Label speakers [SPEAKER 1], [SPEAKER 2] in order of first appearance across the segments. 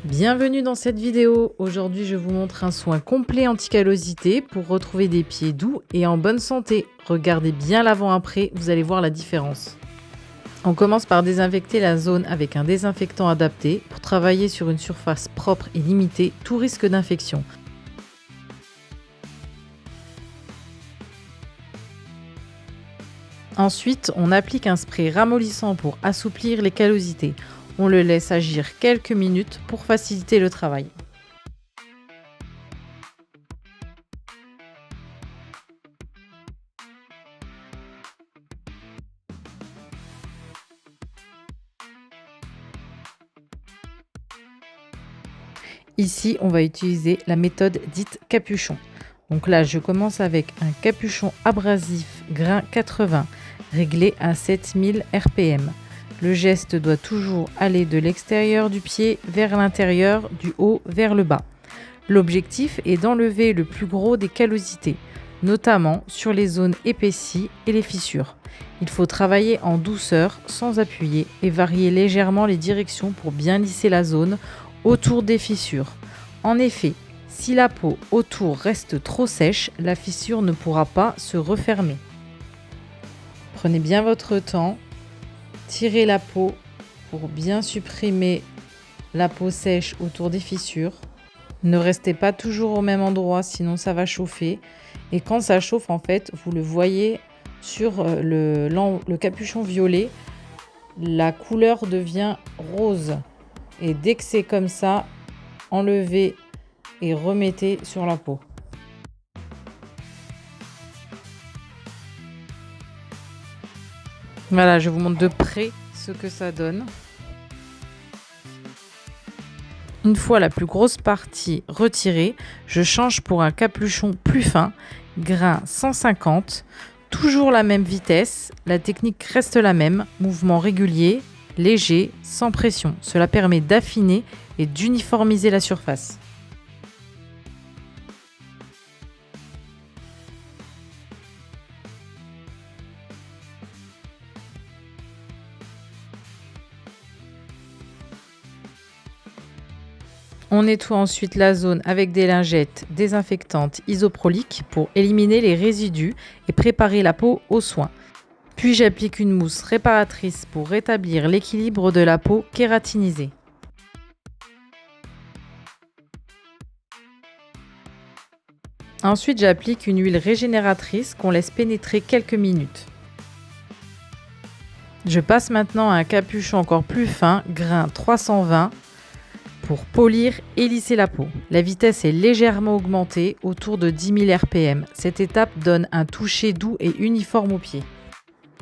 [SPEAKER 1] Bienvenue dans cette vidéo. Aujourd'hui, je vous montre un soin complet anti-callosité pour retrouver des pieds doux et en bonne santé. Regardez bien l'avant-après, vous allez voir la différence. On commence par désinfecter la zone avec un désinfectant adapté pour travailler sur une surface propre et limiter tout risque d'infection. Ensuite, on applique un spray ramollissant pour assouplir les callosités. On le laisse agir quelques minutes pour faciliter le travail. Ici, on va utiliser la méthode dite capuchon. Donc là, je commence avec un capuchon abrasif grain 80, réglé à 7000 RPM. Le geste doit toujours aller de l'extérieur du pied vers l'intérieur, du haut vers le bas. L'objectif est d'enlever le plus gros des callosités, notamment sur les zones épaissies et les fissures. Il faut travailler en douceur, sans appuyer, et varier légèrement les directions pour bien lisser la zone autour des fissures. En effet, si la peau autour reste trop sèche, la fissure ne pourra pas se refermer. Prenez bien votre temps. Tirez la peau pour bien supprimer la peau sèche autour des fissures. Ne restez pas toujours au même endroit, sinon ça va chauffer. Et quand ça chauffe, en fait, vous le voyez sur le capuchon violet, la couleur devient rose. Et dès que c'est comme ça, enlevez et remettez sur la peau. Voilà, je vous montre de près ce que ça donne. Une fois la plus grosse partie retirée, je change pour un capuchon plus fin, grain 150, toujours la même vitesse, la technique reste la même, mouvement régulier, léger, sans pression. Cela permet d'affiner et d'uniformiser la surface. On nettoie ensuite la zone avec des lingettes désinfectantes isoproliques pour éliminer les résidus et préparer la peau aux soins. Puis j'applique une mousse réparatrice pour rétablir l'équilibre de la peau kératinisée. Ensuite, j'applique une huile régénératrice qu'on laisse pénétrer quelques minutes. Je passe maintenant à un capuchon encore plus fin, grain 320, pour polir et lisser la peau. La vitesse est légèrement augmentée, autour de 10 000 RPM. Cette étape donne un toucher doux et uniforme aux pieds.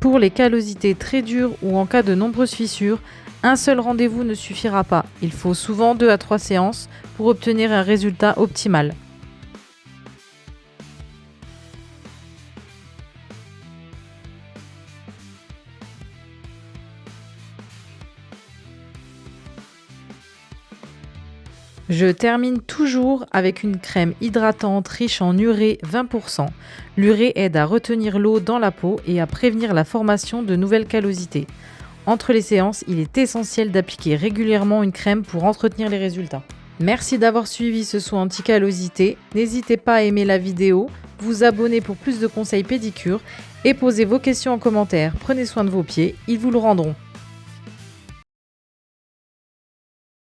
[SPEAKER 1] Pour les callosités très dures ou en cas de nombreuses fissures, un seul rendez-vous ne suffira pas. Il faut souvent 2 à 3 séances pour obtenir un résultat optimal. Je termine toujours avec une crème hydratante riche en urée 20%. L'urée aide à retenir l'eau dans la peau et à prévenir la formation de nouvelles callosités. Entre les séances, il est essentiel d'appliquer régulièrement une crème pour entretenir les résultats. Merci d'avoir suivi ce soin anti-callosité. N'hésitez pas à aimer la vidéo, vous abonner pour plus de conseils pédicure et poser vos questions en commentaire. Prenez soin de vos pieds, ils vous le rendront.